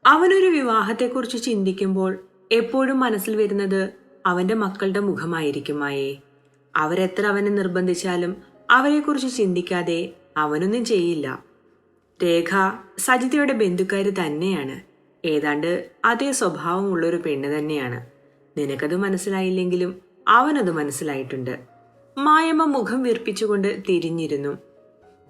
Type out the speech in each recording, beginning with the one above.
അവനൊരു വിവാഹത്തെക്കുറിച്ച് ചിന്തിക്കുമ്പോൾ എപ്പോഴും മനസ്സിൽ വരുന്നത് അവന്റെ മക്കളുടെ മുഖമായിരിക്കുമായേ. അവരെത്ര അവനെ നിർബന്ധിച്ചാലും അവരെക്കുറിച്ച് ചിന്തിക്കാതെ അവനൊന്നും ചെയ്യില്ല. രേഖ സജിതയുടെ ബന്ധുക്കാരി തന്നെയാണ്. ഏതാണ്ട് അതേ സ്വഭാവമുള്ളൊരു പെണ്ണ് തന്നെയാണ്. നിനക്കത് മനസ്സിലായില്ലെങ്കിലും അവനത് മനസ്സിലായിട്ടുണ്ട്. മായമ്മ മുഖം വീർപ്പിച്ചുകൊണ്ട് തിരിഞ്ഞിരുന്നു.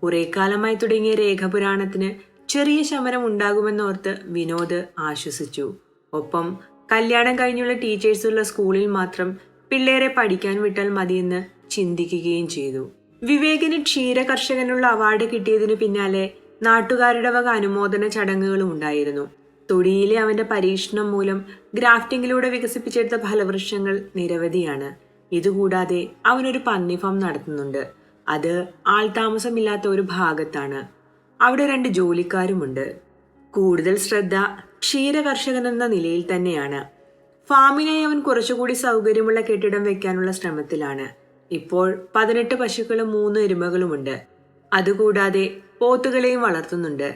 കുറെ കാലമായി തുടങ്ങിയ രേഖപുരാണത്തിന് ചെറിയ ശമനം ഉണ്ടാകുമെന്നോർത്ത് വിനോദ് ആശ്വസിച്ചു. ഒപ്പം കല്യാണം കഴിഞ്ഞുള്ള ടീച്ചേഴ്സുള്ള സ്കൂളിൽ മാത്രം പിള്ളേരെ പഠിക്കാൻ വിട്ടാൽ മതിയെന്ന് ചിന്തിക്കുകയും ചെയ്തു. വിവേകിന് ക്ഷീര കർഷകനുള്ള അവാർഡ് കിട്ടിയതിനു പിന്നാലെ നാട്ടുകാരുടെ വക അനുമോദന ചടങ്ങുകളും ഉണ്ടായിരുന്നു. തൊടിയിലെ അവന്റെ പരീക്ഷണം മൂലം ഗ്രാഫ്റ്റിംഗിലൂടെ വികസിപ്പിച്ചെടുത്ത ഫലവൃക്ഷങ്ങൾ നിരവധിയാണ്. ഇതുകൂടാതെ അവനൊരു പന്നി ഫാം നടത്തുന്നുണ്ട്. അത് ആൾതാമസമില്ലാത്ത ഒരു ഭാഗത്താണ്. അവിടെ 2 ജോലിക്കാരുമുണ്ട്. കൂടുതൽ ശ്രദ്ധ ക്ഷീര കർഷകനെന്ന നിലയിൽ തന്നെയാണ്. ഫാമിനായി അവൻ കുറച്ചുകൂടി സൗകര്യമുള്ള കെട്ടിടം വെക്കാനുള്ള ശ്രമത്തിലാണ്. ഇപ്പോൾ 18 പശുക്കളും 3 എരുമകളുമുണ്ട്. അതുകൂടാതെ പോത്തുകളെയും വളർത്തുന്നുണ്ട്.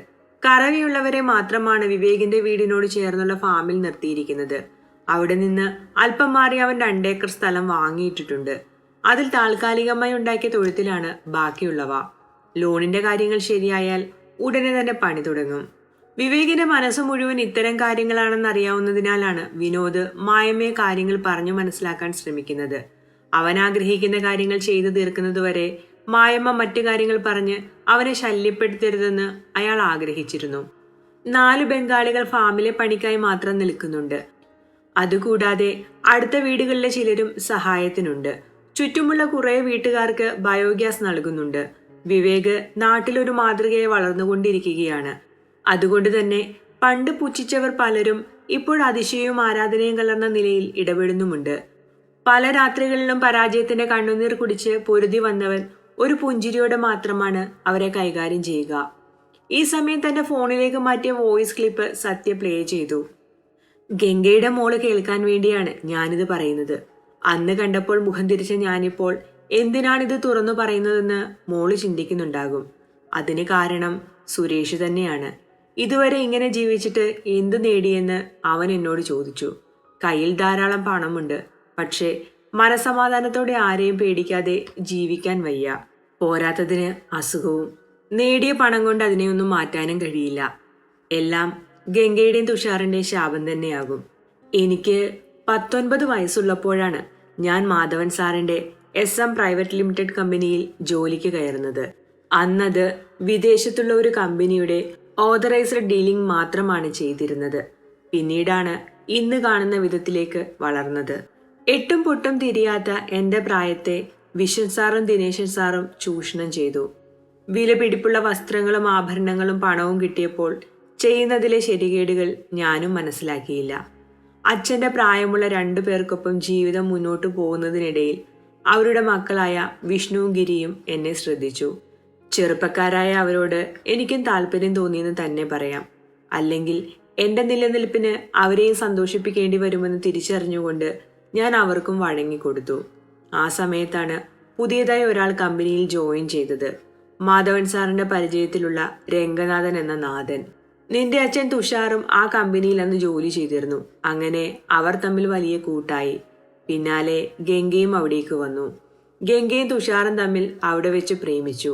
കറവിയുള്ളവരെ മാത്രമാണ് വിവേകിന്റെ വീടിനോട് ചേർന്നുള്ള ഫാമിൽ നിർത്തിയിരിക്കുന്നത്. അവിടെ നിന്ന് അല്പം മാറി അവൻ 2 ഏക്കർ സ്ഥലം വാങ്ങിയിട്ടിട്ടുണ്ട്. അതിൽ താൽക്കാലികമായി ഉണ്ടാക്കിയ തൊഴുത്തിലാണ് ബാക്കിയുള്ളവ. ലോണിന്റെ കാര്യങ്ങൾ ശരിയായാൽ ഉടനെ തന്നെ പണി തുടങ്ങും. വിവേകിന്റെ മനസ്സ് മുഴുവൻ ഇത്തരം കാര്യങ്ങളാണെന്ന് അറിയാവുന്നതിനാലാണ് വിനോദ് മായമ്മയെ കാര്യങ്ങൾ പറഞ്ഞു മനസ്സിലാക്കാൻ ശ്രമിക്കുന്നത്. അവൻ ആഗ്രഹിക്കുന്ന കാര്യങ്ങൾ ചെയ്തു തീർക്കുന്നതുവരെ മായമ്മ മറ്റു കാര്യങ്ങൾ പറഞ്ഞ് അവനെ ശല്യപ്പെടുത്തരുതെന്ന് അയാൾ ആഗ്രഹിച്ചിരുന്നു. 4 ബംഗാളികൾ ഫാമിലെ പണിക്കായി മാത്രം നിൽക്കുന്നുണ്ട്. അതുകൂടാതെ അടുത്ത വീടുകളിലെ ചിലരും സഹായത്തിനുണ്ട്. ചുറ്റുമുള്ള കുറെ വീട്ടുകാർക്ക് ബയോഗ്യാസ് നൽകുന്നുണ്ട്. വിവേക് നാട്ടിലൊരു മാതൃകയെ വളർന്നുകൊണ്ടിരിക്കുകയാണ്. അതുകൊണ്ട് തന്നെ പണ്ട് പുച്ഛിച്ചവർ പലരും ഇപ്പോൾ അതിശയവും ആരാധനയും കലർന്ന നിലയിൽ ഇടപെടുന്നുമുണ്ട്. പല രാത്രികളിലും പരാജയത്തിന്റെ കണ്ണുനീർ കുടിച്ച് പൊരുതി വന്നവൻ ഒരു പുഞ്ചിരിയോടെ മാത്രമാണ് അവരെ കൈകാര്യം ചെയ്യുക. ഈ സമയം തന്റെ ഫോണിലേക്ക് മാറ്റിയ വോയിസ് ക്ലിപ്പ് സത്യ പ്ലേ ചെയ്തു. ഗംഗയുടെ മോള് കേൾക്കാൻ വേണ്ടിയാണ് ഞാനിത് പറയുന്നത്. അന്ന് കണ്ടപ്പോൾ മുഖം തിരിച്ച ഞാനിപ്പോൾ എന്തിനാണിത് തുറന്നു പറയുന്നതെന്ന് മോള് ചിന്തിക്കുന്നുണ്ടാകും. അതിന് കാരണം സുരേഷ് തന്നെയാണ്. ഇതുവരെ ഇങ്ങനെ ജീവിച്ചിട്ട് എന്തു നേടിയെന്ന് അവൻ എന്നോട് ചോദിച്ചു. കയ്യിൽ ധാരാളം പണമുണ്ട്. പക്ഷേ മനസമാധാനത്തോടെ ആരെയും പേടിക്കാതെ ജീവിക്കാൻ വയ്യ. പോരാത്തതിന് അസുഖവും. നേടിയ പണം കൊണ്ട് അതിനെയൊന്നും മാറ്റാനും കഴിയില്ല. എല്ലാം ഗംഗയുടെയും തുഷാറിന്റെയും ശാപം തന്നെയാകും. എനിക്ക് 19 വയസ്സുള്ളപ്പോഴാണ് ഞാൻ മാധവൻ സാറിന്റെ SM പ്രൈവറ്റ് ലിമിറ്റഡ് കമ്പനിയിൽ ജോലിക്ക് കയറുന്നത്. അന്നത് വിദേശത്തുള്ള ഒരു കമ്പനിയുടെ ഓതറൈസ്ഡ് ഡീലിംഗ് മാത്രമാണ് ചെയ്തിരുന്നത്. പിന്നീടാണ് ഇന്ന് കാണുന്ന വിധത്തിലേക്ക് വളർന്നത്. എട്ടും പൊട്ടും തിരിയാത്ത എന്റെ പ്രായത്തെ വിശ്വൻ സാറും ദിനേശൻ സാറും ചൂഷണം ചെയ്തു. വില പിടിപ്പുള്ള വസ്ത്രങ്ങളും ആഭരണങ്ങളും പണവും കിട്ടിയപ്പോൾ ചെയ്യുന്നതിലെ ശരികേടുകൾ ഞാനും മനസ്സിലാക്കിയില്ല. അച്ഛന്റെ പ്രായമുള്ള 2 പേർക്കൊപ്പം ജീവിതം മുന്നോട്ടു പോകുന്നതിനിടയിൽ അവരുടെ മക്കളായ വിഷ്ണുവും ഗിരിയും എന്നെ ശ്രദ്ധിച്ചു. ചെറുപ്പക്കാരായ അവരോട് എനിക്കും താല്പര്യം തോന്നിയെന്ന് തന്നെ പറയാം. അല്ലെങ്കിൽ എന്റെ നിലനിൽപ്പിന് അവരെയും സന്തോഷിപ്പിക്കേണ്ടി വരുമെന്ന് തിരിച്ചറിഞ്ഞുകൊണ്ട് ഞാൻ അവർക്കും വഴങ്ങിക്കൊടുത്തു. ആ സമയത്താണ് പുതിയതായി ഒരാൾ കമ്പനിയിൽ ജോയിൻ ചെയ്തത്. മാധവൻ സാറിന്റെ പരിചയത്തിലുള്ള രംഗനാഥൻ എന്ന നാഥൻ. നിന്റെ അച്ഛൻ തുഷാറും ആ കമ്പനിയിൽ അന്ന് ജോലി ചെയ്തിരുന്നു. അങ്ങനെ അവർ തമ്മിൽ വലിയ കൂട്ടായി. പിന്നാലെ ഗംഗയും അവിടേക്ക് വന്നു. ഗംഗയും തുഷാറും തമ്മിൽ അവിടെ വെച്ച് പ്രേമിച്ചു.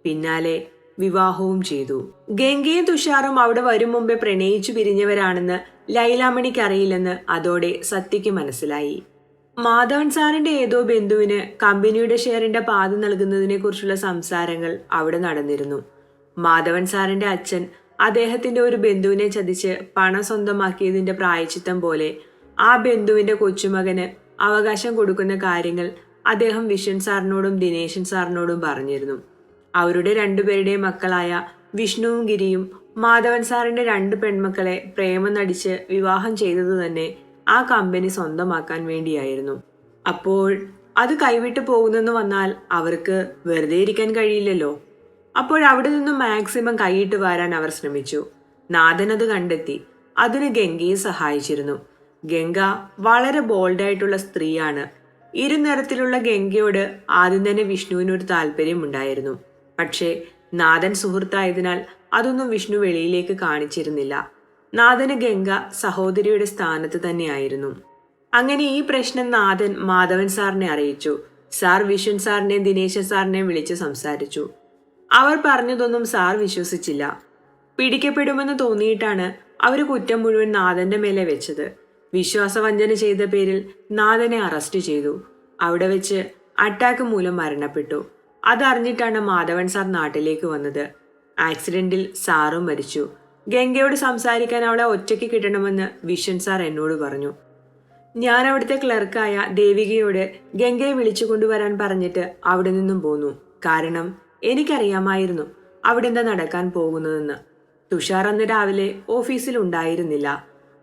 പിന്നാലെ വിവാഹവും ചെയ്തു. ഗംഗയും തുഷാറും അവിടെ വരും മുമ്പേ പ്രണയിച്ചു പിരിഞ്ഞവരാണെന്ന് ലൈലാമണിക്ക് അറിയില്ലെന്ന് അതോടെ സത്യയ്ക്ക് മനസ്സിലായി. മാധവൻ സാറിന്റെ ഏതോ ബന്ധുവിന് കമ്പനിയുടെ ഷെയറിന്റെ പാതി നൽകുന്നതിനെ കുറിച്ചുള്ള സംസാരങ്ങൾ അവിടെ നടന്നിരുന്നു. മാധവൻ സാറിന്റെ അച്ഛൻ അദ്ദേഹത്തിന്റെ ഒരു ബന്ധുവിനെ ചതിച്ച് പണം സ്വന്തമാക്കിയതിന്റെ പ്രായച്ചിത്തം പോലെ ആ ബന്ധുവിന്റെ കൊച്ചുമകന് അവകാശം കൊടുക്കുന്ന കാര്യങ്ങൾ അദ്ദേഹം വിശ്വൻ സാറിനോടും ദിനേശൻ സാറിനോടും പറഞ്ഞിരുന്നു. അവരുടെ 2 പേരുടെയും മക്കളായ വിഷ്ണുവും ഗിരിയും മാധവൻ സാറിന്റെ 2 പെൺമക്കളെ പ്രേമം നടിച്ച് വിവാഹം ചെയ്തത് തന്നെ ആ കമ്പനി സ്വന്തമാക്കാൻ വേണ്ടിയായിരുന്നു. അപ്പോൾ അത് കൈവിട്ടു പോകുന്നെന്ന് വന്നാൽ അവർക്ക് വെറുതെ ഇരിക്കാൻ കഴിയില്ലല്ലോ. അപ്പോൾ അവിടെ നിന്നും മാക്സിമം കൈയിട്ട് വാരാൻ അവർ ശ്രമിച്ചു. നാഥൻ അത് കണ്ടെത്തി. അതിന് ഗംഗയെ സഹായിച്ചിരുന്നു. ഗംഗ വളരെ ബോൾഡായിട്ടുള്ള സ്ത്രീയാണ്. ഇരുനിറത്തിലുള്ള ഗംഗയോട് ആദ്യം തന്നെ വിഷ്ണുവിനൊരു താല്പര്യമുണ്ടായിരുന്നു. പക്ഷേ നാഥൻ സുഹൃത്തായതിനാൽ അതൊന്നും വിഷ്ണു വെളിയിലേക്ക് കാണിച്ചിരുന്നില്ല. നാഥന് ഗംഗ സഹോദരിയുടെ സ്ഥാനത്ത് തന്നെയായിരുന്നു. അങ്ങനെ ഈ പ്രശ്നം നാഥൻ മാധവൻ സാറിനെ അറിയിച്ചു. സാർ വിശ്വൻ സാറിനെയും ദിനേശൻ സാറിനെയും വിളിച്ച് സംസാരിച്ചു. അവർ പറഞ്ഞതൊന്നും സാർ വിശ്വസിച്ചില്ല. പിടിക്കപ്പെടുമെന്ന് തോന്നിയിട്ടാണ് അവർ കുറ്റം മുഴുവൻ നാഥന്റെ മേലെ വെച്ചത്. വിശ്വാസവഞ്ചന ചെയ്ത പേരിൽ നാഥനെ അറസ്റ്റ് ചെയ്തു. അവിടെ വെച്ച് അറ്റാക്ക് മൂലം മരണപ്പെട്ടു. അതറിഞ്ഞിട്ടാണ് മാധവൻ സാർ നാട്ടിലേക്ക് വന്നത്. ആക്സിഡന്റിൽ സാറും മരിച്ചു. ഗംഗയോട് സംസാരിക്കാൻ അവളെ ഒറ്റയ്ക്ക് കിട്ടണമെന്ന് വിശ്വൻ സാർ എന്നോട് പറഞ്ഞു. ഞാൻ അവിടുത്തെ ക്ലർക്കായ ദേവികയോട് ഗംഗയെ വിളിച്ചു കൊണ്ടുവരാൻ പറഞ്ഞിട്ട് അവിടെ നിന്നും പോന്നു. കാരണം എനിക്കറിയാമായിരുന്നു അവിടെ എന്താ നടക്കാൻ പോകുന്നതെന്ന്. തുഷാർ അന്ന് രാവിലെ ഓഫീസിൽ ഉണ്ടായിരുന്നില്ല.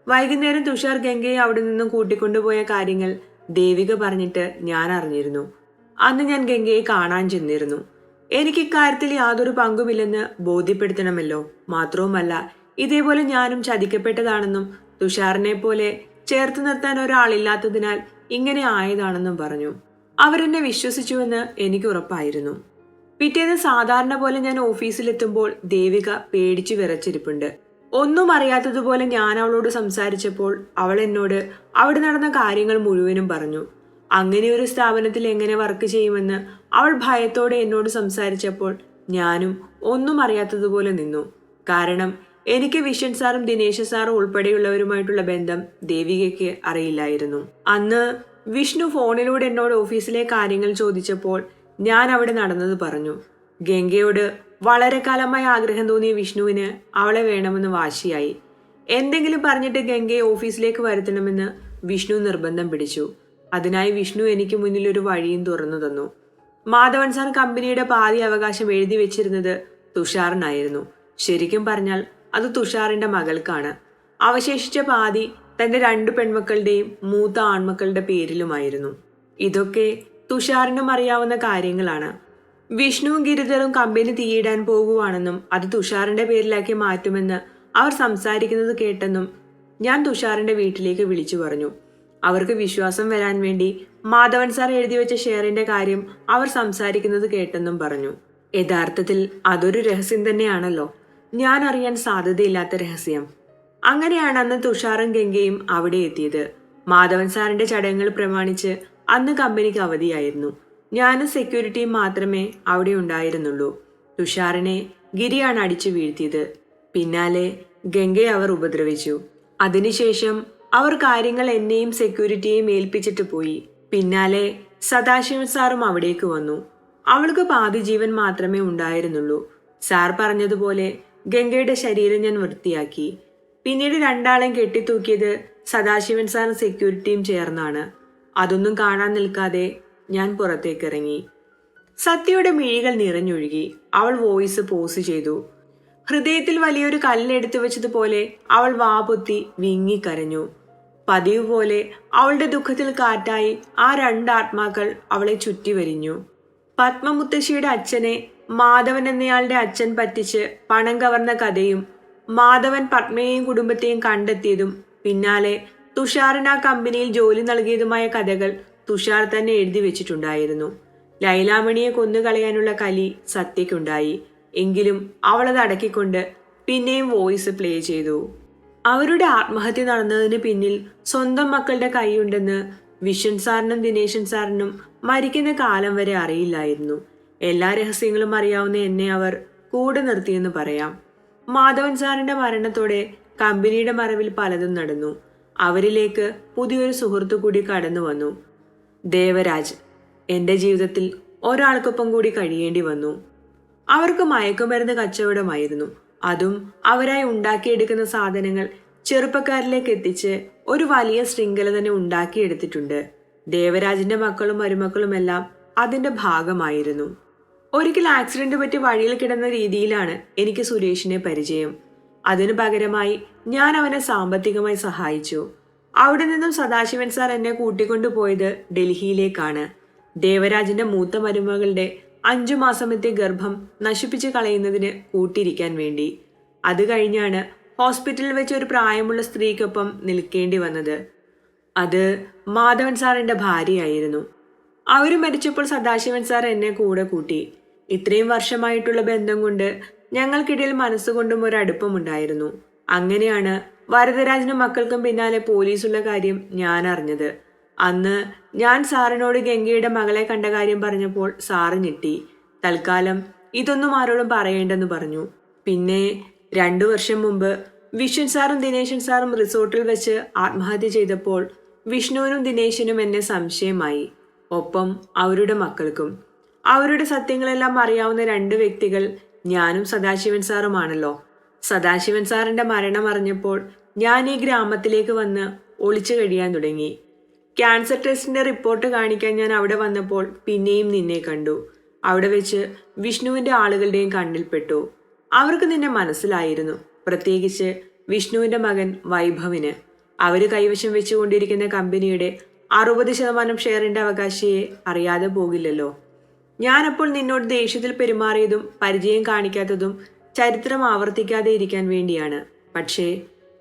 വൈകുന്നേരം തുഷാർ ഗംഗയെ അവിടെ നിന്നും കൂട്ടിക്കൊണ്ടുപോയ കാര്യങ്ങൾ ദേവിക പറഞ്ഞിട്ട് ഞാൻ അറിഞ്ഞിരുന്നു. അന്ന് ഞാൻ ഗംഗയെ കാണാൻ ചെന്നിരുന്നു. എനിക്ക് ഇക്കാര്യത്തിൽ യാതൊരു പങ്കുമില്ലെന്ന് ബോധ്യപ്പെടുത്തണമല്ലോ. മാത്രവുമല്ല, ഇതേപോലെ ഞാനും ചതിക്കപ്പെട്ടതാണെന്നും തുഷാറിനെ പോലെ ചേർത്ത് നിർത്താൻ ഒരാളില്ലാത്തതിനാൽ ഇങ്ങനെ ആയതാണെന്നും പറഞ്ഞു. അവരെന്നെ വിശ്വസിച്ചുവെന്ന് എനിക്ക് ഉറപ്പായിരുന്നു. പിറ്റേന്ന് സാധാരണ പോലെ ഞാൻ ഓഫീസിലെത്തുമ്പോൾ ദേവിക പേടിച്ചു വിറച്ചിരിപ്പുണ്ട്. ഒന്നും അറിയാത്തതുപോലെ ഞാൻ അവളോട് സംസാരിച്ചപ്പോൾ അവൾ എന്നോട് അവിടെ നടന്ന കാര്യങ്ങൾ മുഴുവനും പറഞ്ഞു. അങ്ങനെയൊരു സ്ഥാപനത്തിൽ എങ്ങനെ വർക്ക് ചെയ്യുമെന്ന് അവൾ ഭയത്തോടെ എന്നോട് സംസാരിച്ചപ്പോൾ ഞാനും ഒന്നും അറിയാത്തതുപോലെ നിന്നു. കാരണം എനിക്ക് വിശ്വൻ സാറും ദിനേശ സാറും ഉൾപ്പെടെയുള്ളവരുമായിട്ടുള്ള ബന്ധം ദേവികയ്ക്ക് അറിയില്ലായിരുന്നു. അന്ന് വിഷ്ണു ഫോണിലൂടെ എന്നോട് ഓഫീസിലെ കാര്യങ്ങൾ ചോദിച്ചപ്പോൾ ഞാൻ അവിടെ നടന്നത് പറഞ്ഞു. ഗംഗയോട് വളരെ കാലമായി ആഗ്രഹം തോന്നിയ വിഷ്ണുവിന് അവളെ വേണമെന്ന് വാശിയായി. എന്തെങ്കിലും പറഞ്ഞിട്ട് ഗംഗയെ ഓഫീസിലേക്ക് വരുത്തണമെന്ന് വിഷ്ണു നിർബന്ധം പിടിച്ചു. അതിനായി വിഷ്ണു എനിക്ക് മുന്നിൽ ഒരു വഴിയും തുറന്നു തന്നു. മാധവൻ സാർ കമ്പനിയുടെ പാതി അവകാശം എഴുതി വെച്ചിരുന്നത് തുഷാറിനായിരുന്നു. ശരിക്കും പറഞ്ഞാൽ അത് തുഷാറിന്റെ മകൾക്കാണ്. അവശേഷിച്ച പാതി തന്റെ 2 പെൺമക്കളുടെയും മൂത്ത ആൺമക്കളുടെ പേരിലുമായിരുന്നു. ഇതൊക്കെ തുഷാറിനും അറിയാവുന്ന കാര്യങ്ങളാണ്. വിഷ്ണുവും ഗിരിധറും കമ്പനി തീയിടാൻ പോകുവാണെന്നും അത് തുഷാറിന്റെ പേരിലാക്കി മാറ്റുമെന്ന് അവർ സംസാരിക്കുന്നത് കേട്ടെന്നും ഞാൻ തുഷാറിന്റെ വീട്ടിലേക്ക് വിളിച്ചു പറഞ്ഞു. അവർക്ക് വിശ്വാസം വരാൻ വേണ്ടി മാധവൻ സാർ എഴുതി വെച്ച ഷെയറിന്റെ കാര്യം അവർ സംസാരിക്കുന്നത് കേട്ടെന്നും പറഞ്ഞു. യഥാർത്ഥത്തിൽ അതൊരു രഹസ്യം തന്നെയാണല്ലോ, ഞാൻ അറിയാൻ സാധ്യതയില്ലാത്ത രഹസ്യം. അങ്ങനെയാണ് അന്ന് തുഷാറും ഗംഗയും അവിടെ എത്തിയത്. മാധവൻ സാറിന്റെ ചടങ്ങുകൾ പ്രമാണിച്ച് അന്ന് കമ്പനിക്ക് അവധിയായിരുന്നു. ഞാനും സെക്യൂരിറ്റിയും മാത്രമേ അവിടെ ഉണ്ടായിരുന്നുള്ളൂ. തുഷാറിനെ ഗിരിയാണ് അടിച്ചു വീഴ്ത്തിയത്. പിന്നാലെ ഗംഗയെ അവർ ഉപദ്രവിച്ചു. അതിനുശേഷം അവർ കാര്യങ്ങൾ എന്നെയും സെക്യൂരിറ്റിയെയും ഏൽപ്പിച്ചിട്ട് പോയി. പിന്നാലെ സദാശിവൻ സാറും അവിടേക്ക് വന്നു. അവൾക്ക് പാതി ജീവൻ മാത്രമേ ഉണ്ടായിരുന്നുള്ളൂ. സാർ പറഞ്ഞതുപോലെ ഗംഗയുടെ ശരീരം ഞാൻ വൃത്തിയാക്കി. പിന്നീട് 2 ആളെയും കെട്ടിത്തൂക്കിയത് സദാശിവൻ സാറും സെക്യൂരിറ്റിയും ചേർന്നാണ്. അതൊന്നും കാണാൻ നിൽക്കാതെ ഞാൻ പുറത്തേക്കിറങ്ങി. സത്യയുടെ മിഴികൾ നിറഞ്ഞൊഴുകി. അവൾ വോയിസ് പോസ് ചെയ്തു. ഹൃദയത്തിൽ വലിയൊരു കല്ലെടുത്തു വെച്ചതുപോലെ അവൾ വാപൊത്തി വിങ്ങിക്കരഞ്ഞു. പതിവ് പോലെ അവളുടെ ദുഃഖത്തിൽ കാറ്റായി ആ 2 ആത്മാക്കൾ അവളെ ചുറ്റി വരിഞ്ഞു. പത്മമുത്തശ്ശിയുടെ അച്ഛനെ മാധവൻ എന്നയാളുടെ അച്ഛൻ പറ്റിച്ച് പണം കവർന്ന കഥയും മാധവൻ പത്മയെയും കുടുംബത്തെയും കണ്ടെത്തിയതും പിന്നാലെ തുഷാറിന് ആ കമ്പനിയിൽ ജോലി നൽകിയതുമായ കഥകൾ തുഷാർ തന്നെ എഴുതി വെച്ചിട്ടുണ്ടായിരുന്നു. ലൈലാമണിയെ കൊന്നുകളയാനുള്ള കലി സത്യയ്ക്കുണ്ടായി. എങ്കിലും അവളത് അടക്കിക്കൊണ്ട് പിന്നെയും വോയിസ് പ്ലേ ചെയ്തു. അവരുടെ ആത്മഹത്യ നടന്നതിന് പിന്നിൽ സ്വന്തം മക്കളുടെ കൈയുണ്ടെന്ന് വിശ്വൻ സാറിനും ദിനേശൻ സാറിനും മരിക്കുന്ന കാലം വരെ അറിയില്ലായിരുന്നു. എല്ലാ രഹസ്യങ്ങളും അറിയാവുന്ന എന്നെ അവർ കൂടെ നിർത്തിയെന്ന് പറയാം. മാധവൻ സാറിന്റെ മരണത്തോടെ കമ്പനിയുടെ മറവിൽ പലതും നടന്നു. അവരിലേക്ക് പുതിയൊരു സുഹൃത്തു കൂടി കടന്നു വന്നു, ദേവരാജ്. എന്റെ ജീവിതത്തിൽ ഒരാൾക്കൊപ്പം കൂടി കഴിയേണ്ടി വന്നു. അവർക്ക് മയക്കുമരുന്ന് കച്ചവടമായിരുന്നു. അതും അവരായി ഉണ്ടാക്കിയെടുക്കുന്ന സാധനങ്ങൾ ചെറുപ്പക്കാരിലേക്ക് എത്തിച്ച് ഒരു വലിയ ശൃംഖല തന്നെ ഉണ്ടാക്കിയെടുത്തിട്ടുണ്ട്. ദേവരാജിന്റെ മക്കളും മരുമക്കളുമെല്ലാം അതിന്റെ ഭാഗമായിരുന്നു. ഒരിക്കൽ ആക്സിഡന്റ് പറ്റി വഴിയിൽ കിടന്ന രീതിയിലാണ് എനിക്ക് സുരേഷിനെ പരിചയം. അതിനു പകരമായി ഞാൻ അവനെ സാമ്പത്തികമായി സഹായിച്ചു. അവിടെ നിന്നും സദാശിവൻ സാർ എന്നെ കൂട്ടിക്കൊണ്ടുപോയത് ഡൽഹിയിലേക്കാണ്. ദേവരാജിന്റെ മൂത്ത മരുമകളുടെ 5 മാസമെത്തിയ ഗർഭം നശിപ്പിച്ചു കളയുന്നതിന് കൂട്ടിരിക്കാൻ വേണ്ടി. അത് കഴിഞ്ഞാണ് ഹോസ്പിറ്റലിൽ വെച്ച് ഒരു പ്രായമുള്ള സ്ത്രീക്കൊപ്പം നിൽക്കേണ്ടി വന്നത്. അത് മാധവൻ സാറിന്റെ ഭാര്യയായിരുന്നു. അവർ മരിച്ചപ്പോൾ സദാശിവൻ സാർ എന്നെ കൂടെ കൂട്ടി. ഇത്രയും വർഷമായിട്ടുള്ള ബന്ധം കൊണ്ട് ഞങ്ങൾക്കിടയിൽ മനസ്സുകൊണ്ടും ഒരു അടുപ്പമുണ്ടായിരുന്നു. അങ്ങനെയാണ് വരദരാജനും മക്കൾക്കും പിന്നാലെ പോലീസുള്ള കാര്യം ഞാൻ അറിഞ്ഞത്. അന്ന് ഞാൻ സാറിനോട് ഗംഗയുടെ മകളെ കണ്ട കാര്യം പറഞ്ഞപ്പോൾ സാറ് ഞെട്ടി. തൽക്കാലം ഇതൊന്നും ആരോടും പറയേണ്ടെന്ന് പറഞ്ഞു. പിന്നെ 2 വർഷം മുമ്പ് വിഷ്ണു സാറും ദിനേശൻ സാറും റിസോർട്ടിൽ വെച്ച് ആത്മഹത്യ ചെയ്തപ്പോൾ വിഷ്ണുവിനും ദിനേശനും എന്നെ സംശയമായി. ഒപ്പം അവരുടെ മക്കൾക്കും. അവരുടെ സത്യങ്ങളെല്ലാം അറിയാവുന്ന 2 വ്യക്തികൾ ഞാനും സദാശിവൻ സാറുമാണല്ലോ. സദാശിവൻ സാറിന്റെ മരണം അറിഞ്ഞപ്പോൾ ഞാൻ ഈ ഗ്രാമത്തിലേക്ക് വന്ന് ഒളിച്ചു കഴിയാൻ തുടങ്ങി. ക്യാൻസർ ടെസ്റ്റിന്റെ റിപ്പോർട്ട് കാണിക്കാൻ ഞാൻ അവിടെ വന്നപ്പോൾ പിന്നെയും നിന്നെ കണ്ടു. അവിടെ വെച്ച് വിഷ്ണുവിന്റെ ആളുകളുടെയും കണ്ണിൽപ്പെട്ടു. അവർക്ക് നിന്നെ മനസ്സിലായിരുന്നു. പ്രത്യേകിച്ച് വിഷ്ണുവിന്റെ മകൻ വൈഭവിന്. അവര് കൈവശം വെച്ചുകൊണ്ടിരിക്കുന്ന കമ്പനിയുടെ 60% ഷെയറിന്റെ അവകാശിയെ അറിയാതെ പോകില്ലല്ലോ. ഞാനപ്പോൾ നിന്നോട് ദേഷ്യത്തിൽ പെരുമാറിയതും പരിചയം കാണിക്കാത്തതും ചരിത്രം ആവർത്തിക്കാതെ ഇരിക്കാൻ വേണ്ടിയാണ്. പക്ഷേ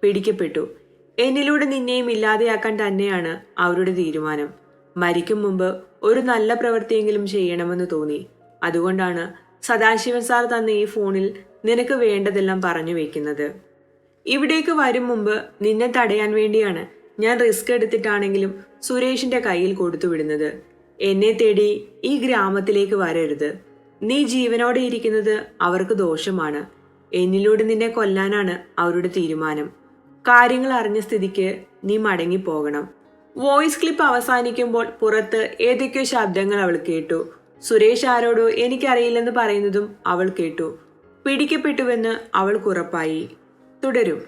പിടിക്കപ്പെട്ടു. എന്നിലൂടെ നിന്നെയും ഇല്ലാതെയാക്കാൻ തന്നെയാണ് അവരുടെ തീരുമാനം. മരിക്കും മുമ്പ് ഒരു നല്ല പ്രവൃത്തിയെങ്കിലും ചെയ്യണമെന്ന് തോന്നി. അതുകൊണ്ടാണ് സദാശിവൻ സാർ തന്ന ഈ ഫോണിൽ നിനക്ക് വേണ്ടതെല്ലാം പറഞ്ഞു വെക്കുന്നത്. ഇവിടേക്ക് വരും മുമ്പ് നിന്നെ തടയാൻ വേണ്ടിയാണ് ഞാൻ റിസ്ക് എടുത്തിട്ടാണെങ്കിലും സുരേഷിന്റെ കയ്യിൽ കൊടുത്തുവിടുന്നത്. എന്നെ തേടി ഈ ഗ്രാമത്തിലേക്ക് വരരുത്. നീ ജീവനോടെ ഇരിക്കുന്നത് അവർക്ക് ദോഷമാണ്. എന്നിലൂടെ നിന്നെ കൊല്ലാനാണ് അവരുടെ തീരുമാനം. കാര്യങ്ങൾ അറിഞ്ഞ സ്ഥിതിക്ക് നീ മടങ്ങിപ്പോകണം. വോയിസ് ക്ലിപ്പ് അവസാനിക്കുമ്പോൾ പുറത്ത് ഏതൊക്കെയോ ശബ്ദങ്ങൾ അവൾ കേട്ടു. സുരേഷ് ആരോടോ എനിക്കറിയില്ലെന്ന് പറയുന്നതും അവൾ കേട്ടു. പിടിക്കപ്പെട്ടുവെന്ന് അവൾക്ക് ഉറപ്പായി. തുടരും.